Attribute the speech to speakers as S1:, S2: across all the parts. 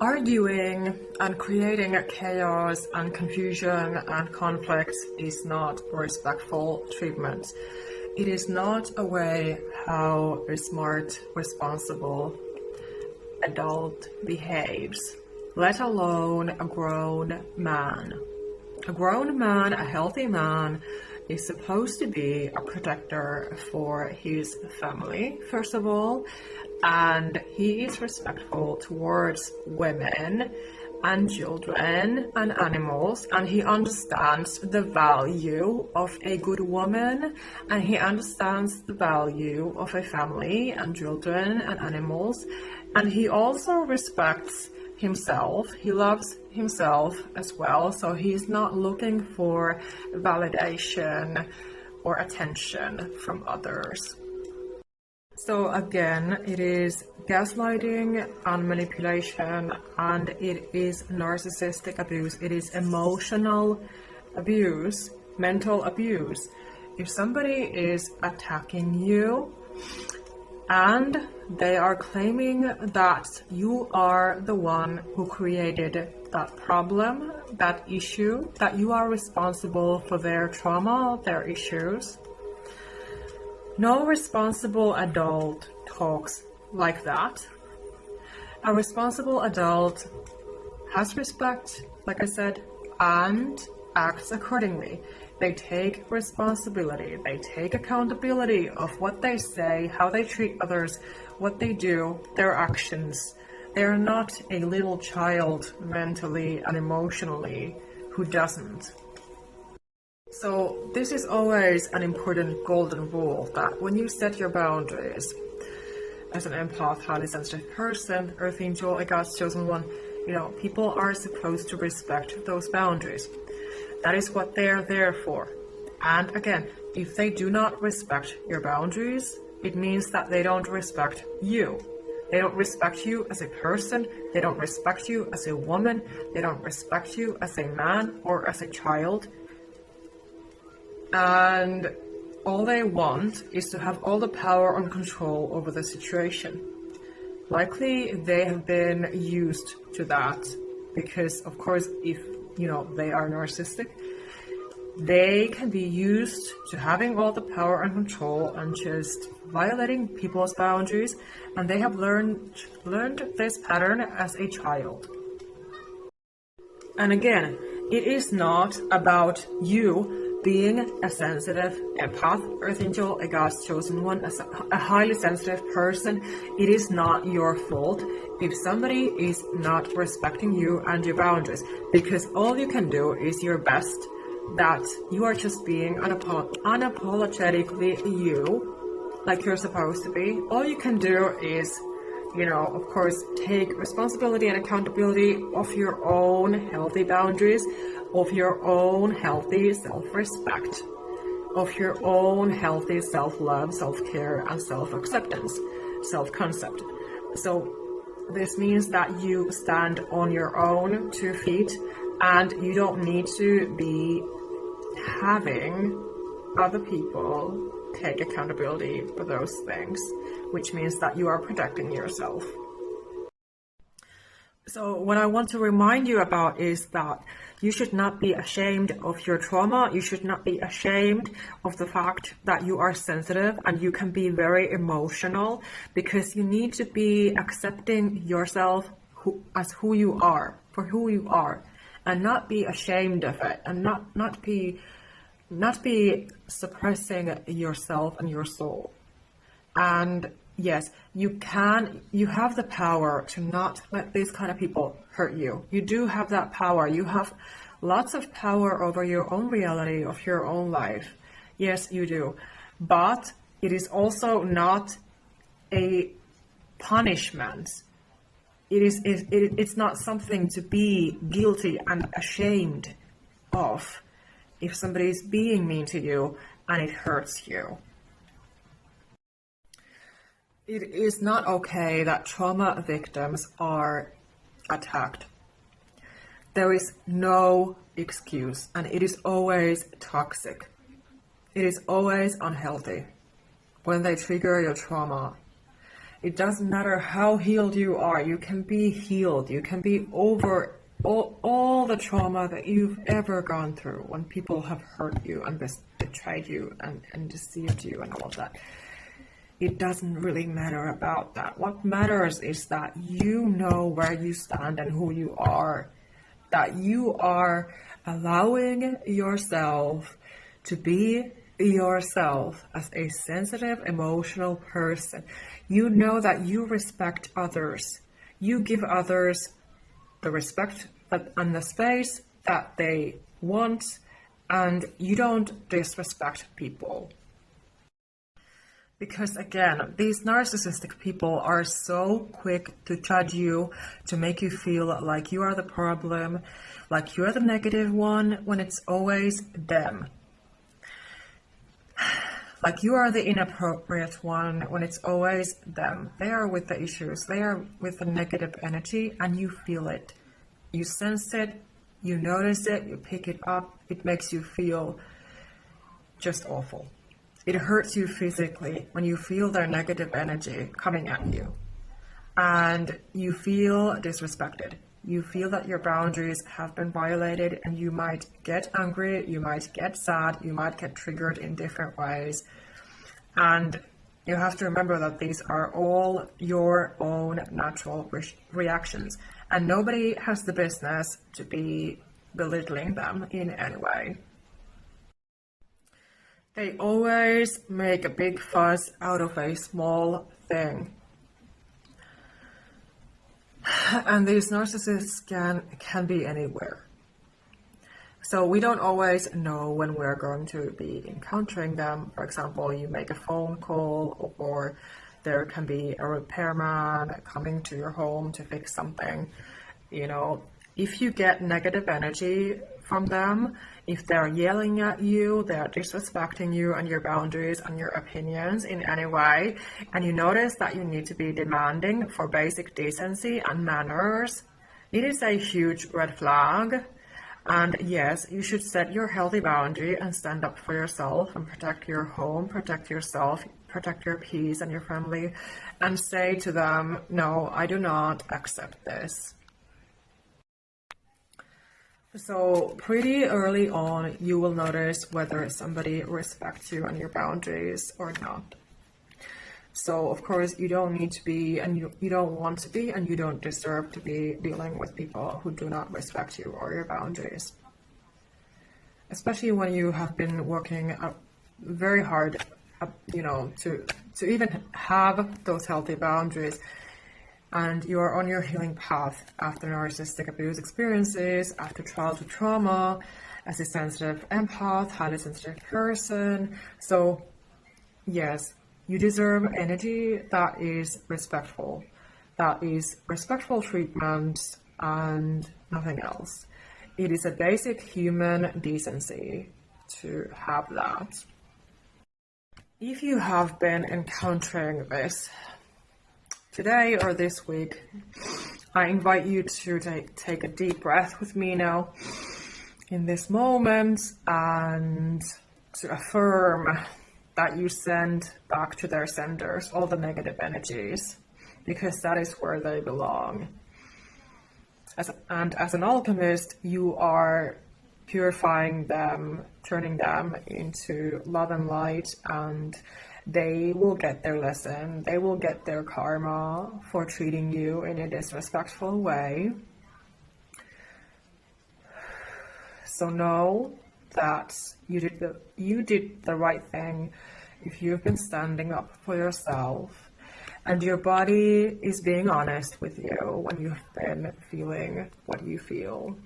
S1: Arguing and creating chaos and confusion and conflict is not respectful treatment. It is not a way how a smart, responsible adult behaves, let alone a grown man. A grown man, a healthy man, is supposed to be a protector for his family, first of all, and he is respectful towards women and children and animals, and he understands the value of a good woman, and he understands the value of a family and children and animals, and he also respects himself. He loves himself as well, so he's not looking for validation or attention from others. So again, it is gaslighting and manipulation, and it is narcissistic abuse. It is emotional abuse, mental abuse. If somebody is attacking you and they are claiming that you are the one who created that problem, that issue, that you are responsible for their trauma, their issues, no responsible adult talks like that. A responsible adult has respect, like I said, and acts accordingly. They take responsibility, they take accountability of what they say, how they treat others, what they do, their actions. They are not a little child mentally and emotionally who doesn't. So this is always an important golden rule, that when you set your boundaries as an empath, highly sensitive person, earth angel, a God's chosen one, people are supposed to respect those boundaries. That is what they're there for. And again, if they do not respect your boundaries, it means that they don't respect you. They don't respect you as a person, they don't respect you as a woman, they don't respect you as a man or as a child. And all they want is to have all the power and control over the situation. Likely they have been used to that because, of course, if they are narcissistic, they can be used to having all the power and control and just violating people's boundaries, and they have learned this pattern as a child. And again, it is not about you being a sensitive empath, earth angel, a God's chosen one, a highly sensitive person. It is not your fault if somebody is not respecting you and your boundaries, because all you can do is your best, that you are just being unapologetically you, like you're supposed to be. All you can do is, of course, take responsibility and accountability of your own healthy boundaries, of your own healthy self-respect, of your own healthy self-love, self-care, and self-acceptance, self-concept. So this means that you stand on your own 2 feet, and you don't need to be having other people take accountability for those things, which means that you are protecting yourself. So what I want to remind you about is that you should not be ashamed of your trauma. You should not be ashamed of the fact that you are sensitive and you can be very emotional, because you need to be accepting yourself as who you are, for who you are, and not be ashamed of it, and not be suppressing yourself and your soul. And yes, you have the power to not let these kind of people hurt you. You do have that power. You have lots of power over your own reality, of your own life. Yes, you do. But it is also not a punishment. It's not something to be guilty and ashamed of if somebody is being mean to you and it hurts you. It is not okay that trauma victims are attacked. There is no excuse, and it is always toxic. It is always unhealthy when they trigger your trauma. It doesn't matter how healed you are. You can be healed. You can be over all the trauma that you've ever gone through when people have hurt you and betrayed you and deceived you and all of that. It doesn't really matter about that. What matters is that you know where you stand and who you are. That you are allowing yourself to be yourself as a sensitive, emotional person. You know that you respect others. You give others the respect and the space that they want, and you don't disrespect people. Because again, these narcissistic people are so quick to judge you, to make you feel like you are the problem, like you are the negative one, when it's always them. Like you are the inappropriate one, when it's always them. They are with the issues, they are with the negative energy, and you feel it. You sense it, you notice it, you pick it up, it makes you feel just awful. It hurts you physically when you feel their negative energy coming at you. And you feel disrespected. You feel that your boundaries have been violated, and you might get angry, you might get sad, you might get triggered in different ways. And you have to remember that these are all your own natural reactions. And nobody has the business to be belittling them in any way. They always make a big fuss out of a small thing. And these narcissists can be anywhere. So we don't always know when we're going to be encountering them. For example, you make a phone call, or there can be a repairman coming to your home to fix something. You know, if you get negative energy from them, if they're yelling at you, they're disrespecting you and your boundaries and your opinions in any way, and you notice that you need to be demanding for basic decency and manners, it is a huge red flag. And yes, you should set your healthy boundary and stand up for yourself and protect your home, protect yourself, protect your peace and your family, and say to them, no, I do not accept this. So pretty early on, you will notice whether somebody respects you and your boundaries or not. So of course, you don't need to be, and you don't want to be, and you don't deserve to be dealing with people who do not respect you or your boundaries. Especially when you have been working very hard, you know, to even have those healthy boundaries. And you are on your healing path after narcissistic abuse experiences, after childhood trauma, as a sensitive empath, highly sensitive person. So, yes, you deserve energy that is respectful. That is respectful treatment and nothing else. It is a basic human decency to have that. If you have been encountering this, today or this week, I invite you to take a deep breath with me now in this moment, and to affirm that you send back to their senders all the negative energies, because that is where they belong. As an alchemist, you are purifying them, turning them into love and light, and they will get their lesson. They will get their karma for treating you in a disrespectful way. So know that you did the right thing if you've been standing up for yourself, and your body is being honest with you when you've been feeling what you feel.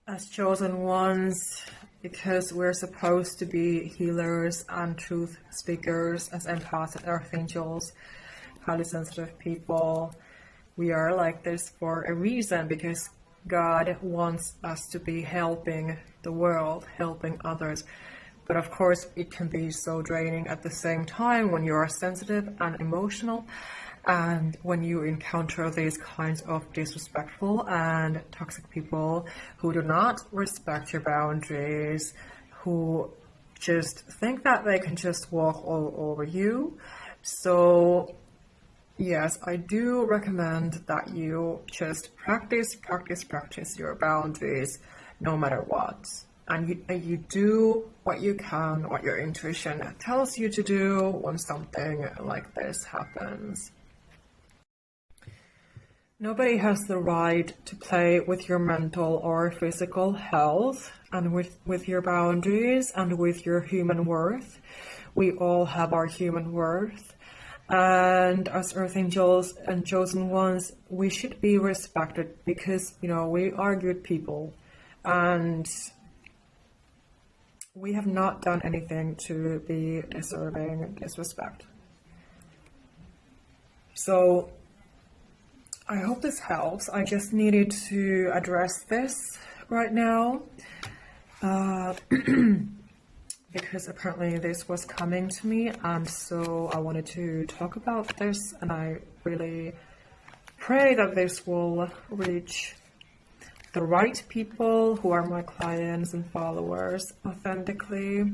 S1: As chosen ones, because we're supposed to be healers and truth speakers, as empaths and archangels, highly sensitive people, we are like this for a reason, because God wants us to be helping the world, helping others. But of course, it can be so draining at the same time when you are sensitive and emotional, and when you encounter these kinds of disrespectful and toxic people who do not respect your boundaries, who just think that they can just walk all over you, So yes, I do recommend that you just practice your boundaries no matter what. And you do what you can, what your intuition tells you to do when something like this happens. Nobody has the right to play with your mental or physical health and with your boundaries and with your human worth. We all have our human worth. And as Earth Angels and Chosen Ones, we should be respected because, we are good people. And we have not done anything to be deserving disrespect. So I hope this helps. I just needed to address this right now because apparently this was coming to me, and so I wanted to talk about this, and I really pray that this will reach the right people who are my clients and followers authentically.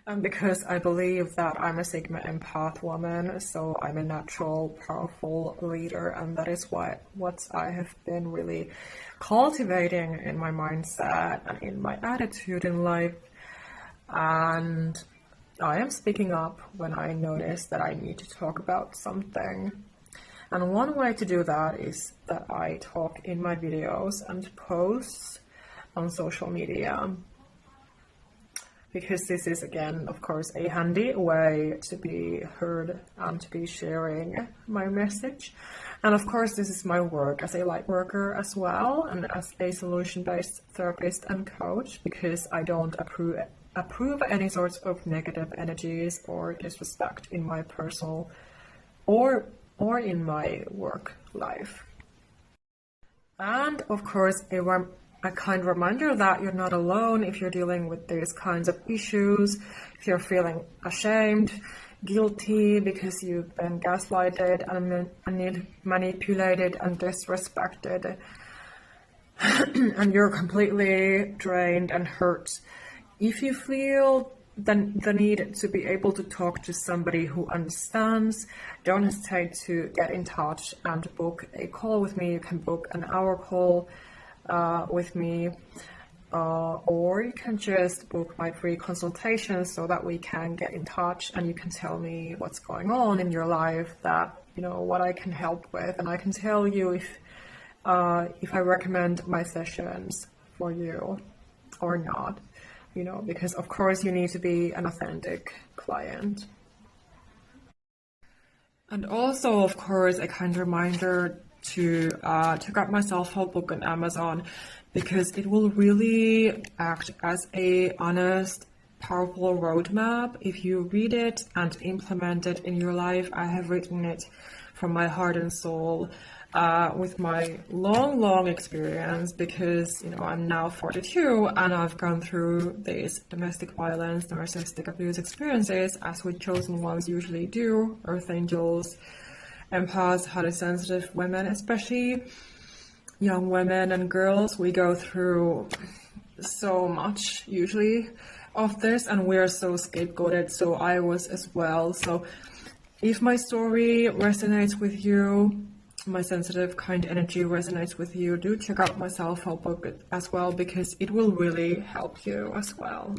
S1: And because I believe that I'm a Sigma Empath woman, so I'm a natural, powerful leader, and that is what I have been really cultivating in my mindset and in my attitude in life. And I am speaking up when I notice that I need to talk about something. And one way to do that is that I talk in my videos and posts on social media. Because this is, again, of course, a handy way to be heard and to be sharing my message. And of course, this is my work as a light worker as well, and as a solution-based therapist and coach, because I don't approve any sorts of negative energies or disrespect in my personal or in my work life. And of course, a kind reminder that you're not alone if you're dealing with these kinds of issues, if you're feeling ashamed, guilty because you've been gaslighted and manipulated and disrespected, and you're completely drained and hurt. If you feel the need to be able to talk to somebody who understands, don't hesitate to get in touch and book a call with me. You can book an hour call with me, or you can just book my free consultation so that we can get in touch and you can tell me what's going on in your life, that what I can help with, and I can tell you if I recommend my sessions for you or not, because of course you need to be an authentic client. And also, of course, a kind reminder to check out my self-help book on Amazon, because it will really act as a honest, powerful roadmap if you read it and implement it in your life. I have written it from my heart and soul with my long experience, because I'm now 42 and I've gone through these domestic violence, narcissistic abuse experiences, as we chosen ones usually do, Earth Angels, Empaths, highly sensitive women, especially young women and girls. We go through so much usually of this, and we're so scapegoated, so I was as well. So if my story resonates with you, my sensitive, kind energy resonates with you, do check out my self-help book as well, because it will really help you as well.